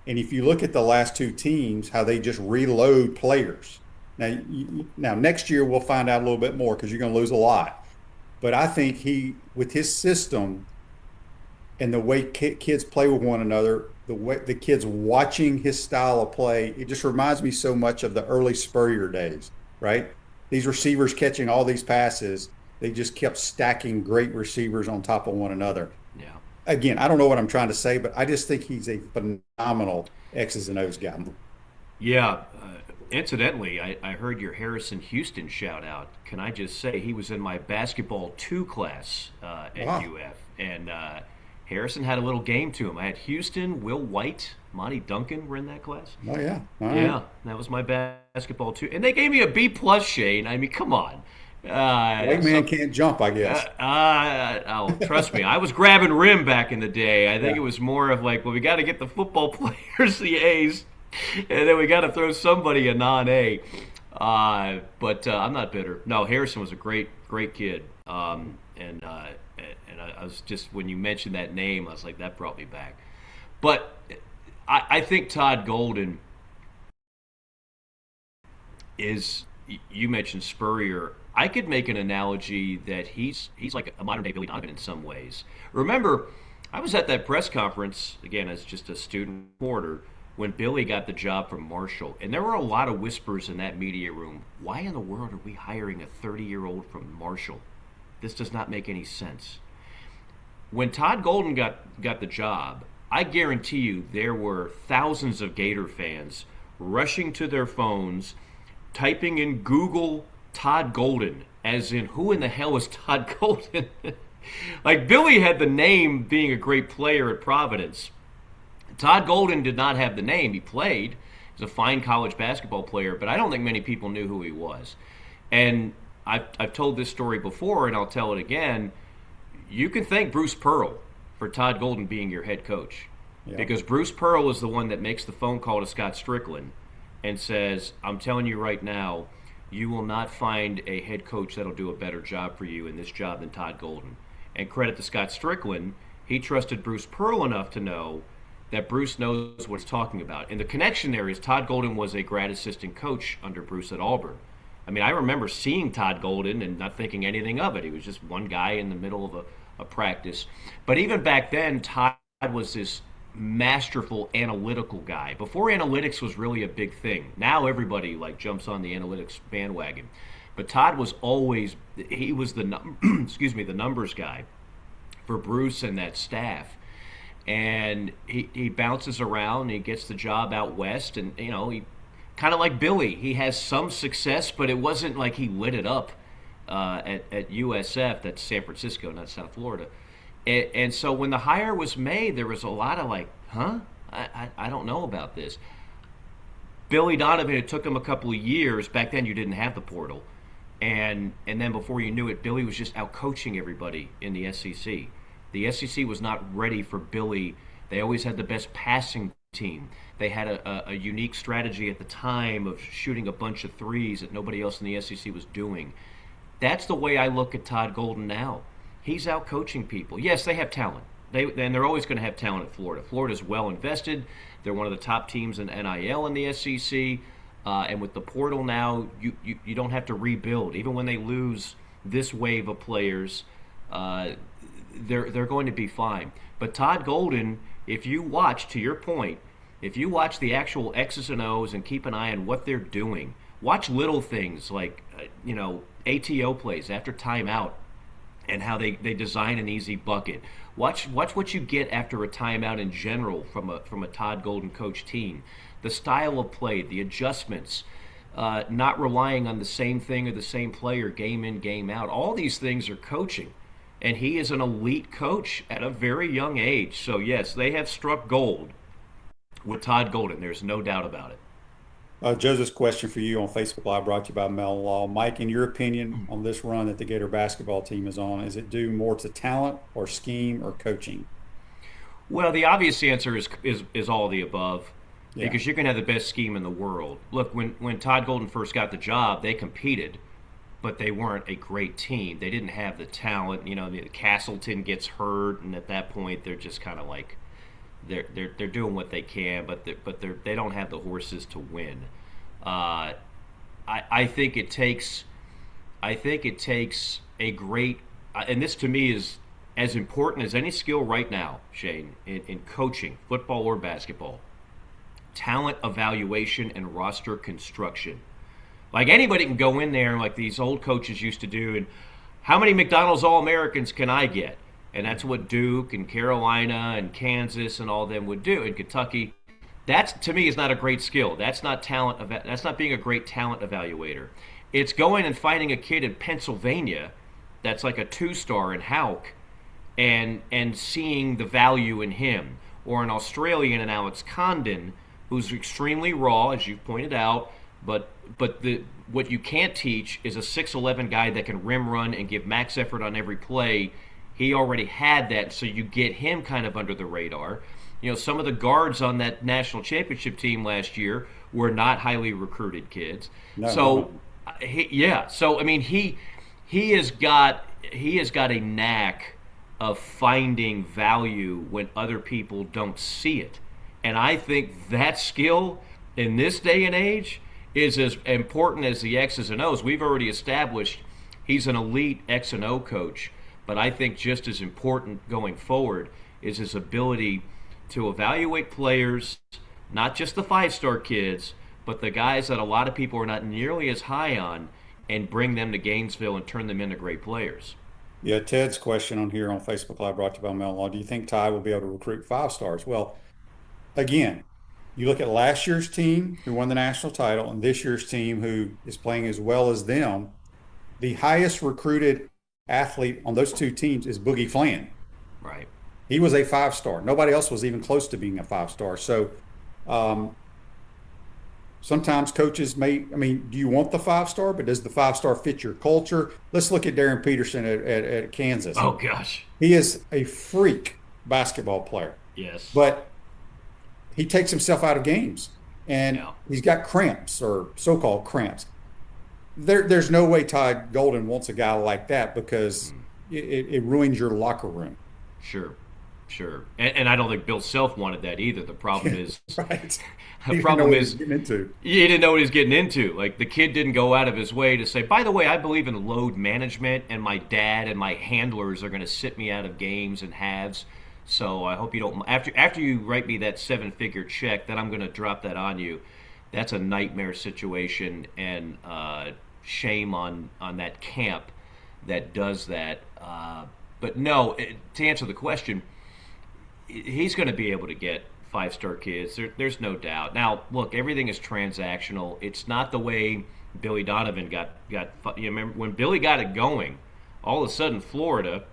And if you look at the last 2 teams, how they just reload players. Now next year we'll find out a little bit more because you're going to lose a lot. But I think with his system and the way kids play with one another, the way the kids watching his style of play, it just reminds me so much of the early Spurrier days, right? These receivers catching all these passes, they just kept stacking great receivers on top of one another.
Yeah.
again, I don't know what I'm trying to say, but I just think he's a phenomenal X's and O's guy.
Yeah. Incidentally, I heard your Harrison Houston shout out. Can I just say he was in my basketball 2 class at
Wow.
UF, and Harrison had a little game to him. I had Houston, Will White, Monty Duncan were in that class.
Oh yeah. All right.
Yeah, that was my basketball 2, and they gave me a B plus. Shane, I mean, come on.
White man can't jump, I guess.
Oh, trust me, I was grabbing rim back in the day. I think it was more of like, well, we got to get the football players the A's, and then we got to throw somebody a non-A. But I'm not bitter. No, Harrison was a great kid. And I was just, when you mentioned that name, I was like, that brought me back. But I think Todd Golden is, you mentioned Spurrier. I could make an analogy that he's like a modern day Billy Donovan in some ways. Remember, I was at that press conference, again, as just a student reporter, when Billy got the job from Marshall. And there were a lot of whispers in that media room. Why in the world are we hiring a 30-year-old from Marshall? This does not make any sense. When Todd Golden got the job, I guarantee you there were thousands of Gator fans rushing to their phones, typing in Google Todd Golden, as in, who in the hell is Todd Golden? Like, Billy had the name being a great player at Providence. Todd Golden did not have the name. He played. He's a fine college basketball player, but I don't think many people knew who he was. And I've told this story before, and I'll tell it again. You can thank Bruce Pearl for Todd Golden being your head coach.
Yeah.
Because Bruce Pearl is the one that makes the phone call to Scott Strickland and says, I'm telling you right now, you will not find a head coach that'll do a better job for you in this job than Todd Golden. And credit to Scott Strickland, he trusted Bruce Pearl enough to know that Bruce knows what he's talking about. And the connection there is Todd Golden was a grad assistant coach under Bruce at Auburn. I mean, I remember seeing Todd Golden and not thinking anything of it. He was just one guy in the middle of a practice. But even back then, Todd was this masterful analytical guy. Before analytics was really a big thing. Now everybody like jumps on the analytics bandwagon. But Todd was always, he was the the numbers guy for Bruce and that staff. And he bounces around, he gets the job out west, and he kind of like Billy, he has some success, but it wasn't like he lit it up at USF. That's San Francisco, not South Florida. And so when the hire was made, there was a lot of like, huh? I don't know about this. Billy Donovan, it took him a couple of years. Back then you didn't have the portal. And then before you knew it, Billy was just out coaching everybody in the SEC. The SEC was not ready for Billy. They always had the best passing team. They had a unique strategy at the time of shooting a bunch of threes that nobody else in the SEC was doing. That's the way I look at Todd Golden now. He's out coaching people. Yes, they have talent. And they're always going to have talent at Florida. Florida's well invested. They're one of the top teams in NIL in the SEC. And with the portal now, you don't have to rebuild. Even when they lose this wave of players, they're going to be fine. But Todd Golden, if you watch, to your point, if you watch the actual X's and O's and keep an eye on what they're doing, watch little things like, ATO plays after timeout and how they design an easy bucket. Watch what you get after a timeout in general from a Todd Golden coach team. The style of play, the adjustments, not relying on the same thing or the same player game in, game out. All these things are coaching. And he is an elite coach at a very young age. So, yes, they have struck gold with Todd Golden. There's no doubt about it.
Joseph's question for you on Facebook Live brought to you by Mel Law. Mike, in your opinion on this run that the Gator basketball team is on, is it due more to talent or scheme or coaching?
Well, the obvious answer is all the above. Yeah. Because you can have the best scheme in the world. Look, when Todd Golden first got the job, they competed, but they weren't a great team. They didn't have the talent. Castleton gets hurt, and at that point, they're just kind of like they're doing what they can, but they don't have the horses to win. I think it takes a great, and this to me is as important as any skill right now, Shane, in coaching, football or basketball. Talent evaluation and roster construction. Like anybody can go in there like these old coaches used to do, and how many McDonald's All-Americans can I get? And that's what Duke and Carolina and Kansas and all them would do. In Kentucky, that's, to me, is not a great skill. That's not talent. That's not being a great talent evaluator. It's going and finding a kid in Pennsylvania that's like a 2-star in Houck and seeing the value in him. Or an Australian in Alex Condon, who's extremely raw, as you pointed out, but what you can't teach is a 6'11" guy that can rim run and give max effort on every play. He already had that, so you get him kind of under the radar. You know, some of the guards on that national championship team last year were not highly recruited kids.
No,
so, So I mean, he has got a knack of finding value when other people don't see it, and I think that skill in this day and age is as important as the X's and O's. We've already established he's an elite X and O coach. But I think just as important going forward is his ability to evaluate players, not just the 5-star kids, but the guys that a lot of people are not nearly as high on, and bring them to Gainesville and turn them into great players.
Yeah, Ted's question on here on Facebook Live, brought to you by Mel Law. Do you think Ty will be able to recruit 5-stars? Well, again, you look at last year's team who won the national title and this year's team who is playing as well as them. The highest recruited athlete on those two teams is Boogie Flan.
Right.
He was a 5-star. Nobody else was even close to being a 5-star. So sometimes coaches do you want the 5-star, but does the 5-star fit your culture? Let's look at Darren Peterson at Kansas.
Oh, gosh.
He is a freak basketball player.
Yes.
But he takes himself out of games, and he's got cramps, or so-called cramps. There's no way Todd Golden wants a guy like that, because it ruins your locker room.
Sure. And I don't think Bill Self wanted that either. The problem is,
right.
The problem is,
he didn't
know what he was getting into. Like, the kid didn't go out of his way to say, by the way, I believe in load management, and my dad and my handlers are going to sit me out of games and halves. So I hope you don't. After you write me that 7-figure check, then I'm going to drop that on you. That's a nightmare situation, and shame on that camp that does that. But no, to answer the question, he's going to be able to get 5-star kids. There's no doubt. Now, look, everything is transactional. It's not the way Billy Donovan got. You remember when Billy got it going? All of a sudden, Florida,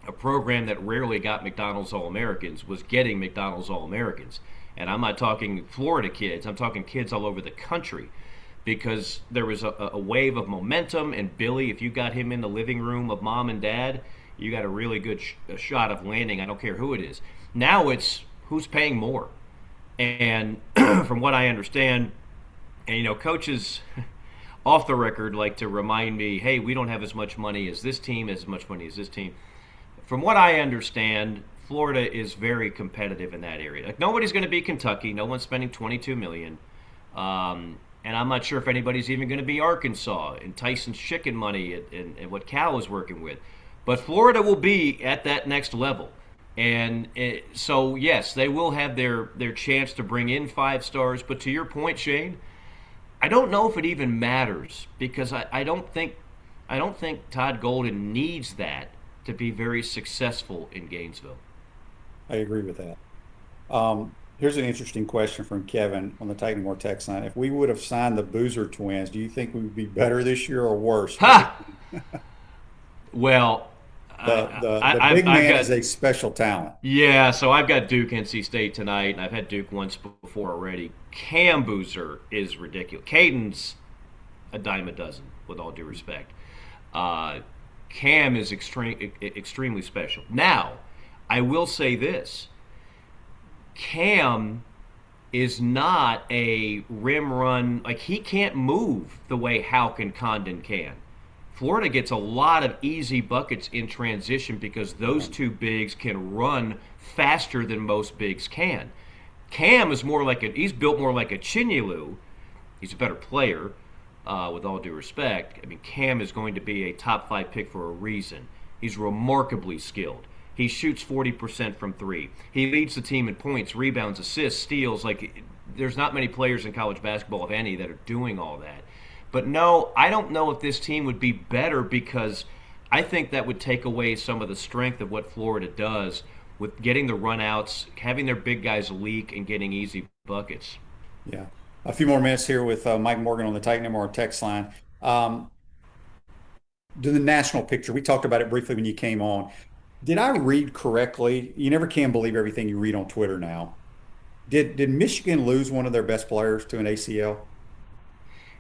a program that rarely got McDonald's All-Americans, was getting McDonald's All-Americans. And I'm not talking Florida kids. I'm talking kids all over the country, because there was a wave of momentum. And Billy, if you got him in the living room of mom and dad, you got a really good shot of landing. I don't care who it is. Now it's who's paying more. And from what I understand, and coaches off the record like to remind me, hey, we don't have as much money as this team, as much money as this team. From what I understand, Florida is very competitive in that area. Like, nobody's going to be Kentucky. No one's spending $22 million. And I'm not sure if anybody's even going to be Arkansas and Tyson's chicken money and what Cal is working with. But Florida will be at that next level. And so, yes, they will have their chance to bring in 5-stars. But to your point, Shane, I don't know if it even matters, because I don't think Todd Golden needs that to be very successful in Gainesville.
I agree with that. Here's an interesting question from Kevin on the Titan More text line. If we would have signed the Boozer twins, do you think we would be better this year or worse?
Ha! Well,
the big man is a special talent.
Yeah, so I've got Duke, NC State tonight, and I've had Duke once before already. Cam Boozer is ridiculous. Caden's a dime a dozen, with all due respect. Cam is extremely special. Now, I will say this. Cam is not a rim run. Like, he can't move the way Houck and Condon can. Florida gets a lot of easy buckets in transition because those two bigs can run faster than most bigs can. Cam is he's built more like a Chinyelu. He's a better player, with all due respect. I mean, Cam is going to be a top 5 pick for a reason. He's remarkably skilled. He shoots 40% from 3. He leads the team in points, rebounds, assists, steals. Like, there's not many players in college basketball, if any, that are doing all that. But no, I don't know if this team would be better, because I think that would take away some of the strength of what Florida does with getting the runouts, having their big guys leak, and getting easy buckets.
Yeah. A few more minutes here with Mike Morgan on the Titan MR text line. To the national picture, we talked about it briefly when you came on. Did I read correctly? You never can believe everything you read on Twitter now. Did Michigan lose one of their best players to an ACL?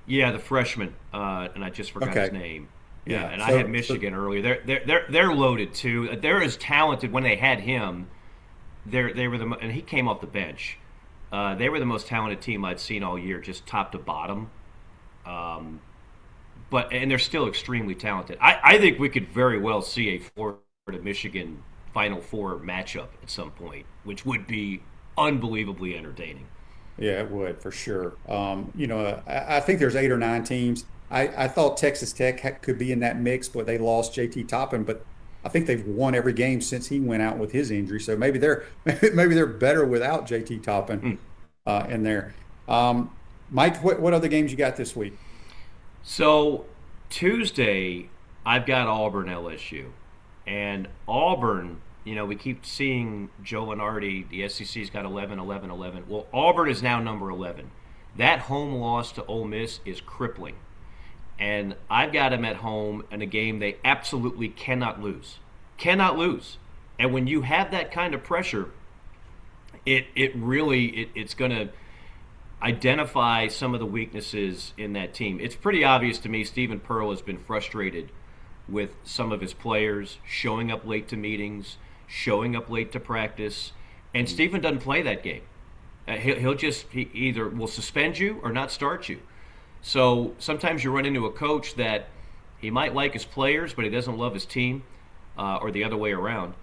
Yeah, the freshman, and I just forgot his name. Yeah, and I
So-
had Michigan earlier. They're loaded too. They're as talented when they had him. They were and he came off the bench. They were the most talented team I'd seen all year, just top to bottom. And they're still extremely talented. I think we could very well see a Florida Michigan Final Four matchup at some point, which would be unbelievably entertaining.
Yeah, it would for sure. I think there's 8 or 9 teams. I thought Texas Tech could be in that mix, but they lost JT Toppin. But I think they've won every game since he went out with his injury. So maybe they're better without JT Toppin in there. Mike, what other games you got this week?
So Tuesday, I've got Auburn LSU. And Auburn, we keep seeing Joe Lunardi, the SEC's got 11, 11, 11. Well, Auburn is now number 11. That home loss to Ole Miss is crippling. And I've got them at home in a game they absolutely cannot lose. Cannot lose. And when you have that kind of pressure, it's going to identify some of the weaknesses in that team. It's pretty obvious to me Stephen Pearl has been frustrated with some of his players showing up late to meetings, showing up late to practice, and Stephen doesn't play that game. He either will suspend you or not start you. So sometimes you run into a coach that he might like his players, but he doesn't love his team, or the other way around.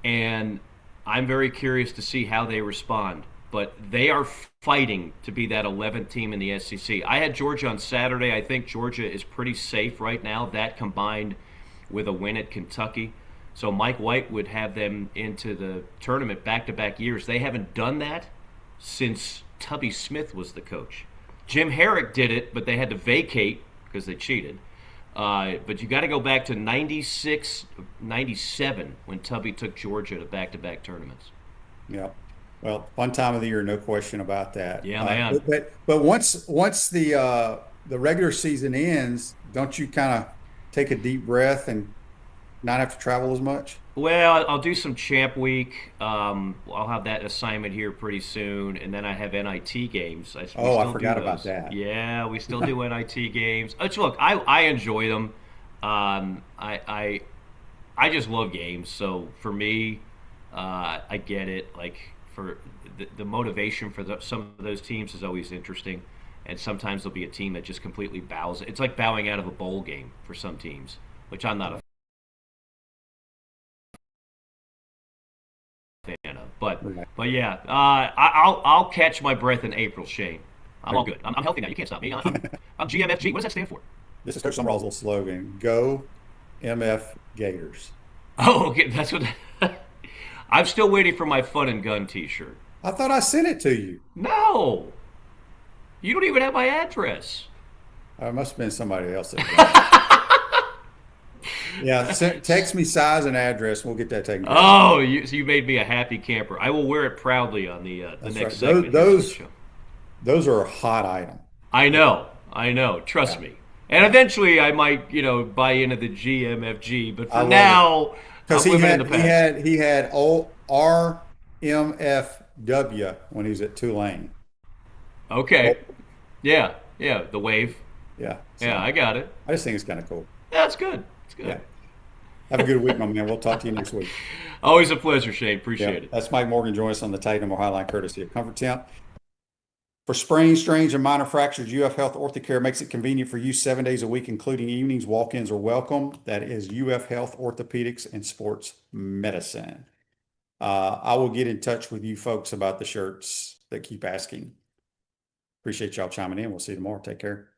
And I'm very curious to see how they respond. But they are fighting to be that 11th team in the SEC. I had Georgia on Saturday. I think Georgia is pretty safe right now. That combined with a win at Kentucky. So Mike White would have them into the tournament back-to-back years. They haven't done that since Tubby Smith was the coach. Jim Herrick did it, but they had to vacate because they cheated. But you got to go back to 96, 97 when Tubby took Georgia to back-to-back tournaments.
Yeah. Well, fun time of the year, no question about that.
Yeah, man.
But once the regular season ends, don't you kind of take a deep breath and not have to travel as much?
Well, I'll do some Champ Week. I'll have that assignment here pretty soon, and then I have NIT games.
I forgot about that.
Yeah, we still do NIT games. Look, I enjoy them. I just love games. So for me, I get it. Like for the motivation for some of those teams is always interesting, and sometimes there'll be a team that just completely bows. It's like bowing out of a bowl game for some teams, which I'm not a fan of. But yeah, I'll catch my breath in April, Shane. I'm all good. I'm healthy now. You can't stop me. I'm GMFG. What does that stand for?
This is Coach Summerall's little slogan: Go MF Gators.
Oh, okay. That's what. I'm still waiting for my Fun and Gun T-shirt.
I thought I sent it to you.
No, you don't even have my address.
It must have been somebody else. Yeah, text me size and address. We'll get that taken care of.
Oh, you made me a happy camper. I will wear it proudly on the next segment.
Those are a hot item.
I know. Trust me. And eventually, I might, buy into the GMFG. But for now,
because he had RMFW when he was at Tulane.
Okay. Yeah. The wave.
Yeah.
Yeah, I got it.
I just think it's kind of cool.
Yeah, it's good. It's good.
Yeah. Have a good week, my man. We'll talk to you next week.
Always a pleasure, Shane. Appreciate it.
That's Mike Morgan joining us on the Titan MR Highline, courtesy of Comfort Temp. For sprains, strains, and minor fractures, UF Health Orthocare makes it convenient for you 7 days a week, including evenings. Walk-ins are welcome. That is UF Health Orthopedics and Sports Medicine. I will get in touch with you folks about the shirts that keep asking. Appreciate y'all chiming in. We'll see you tomorrow. Take care.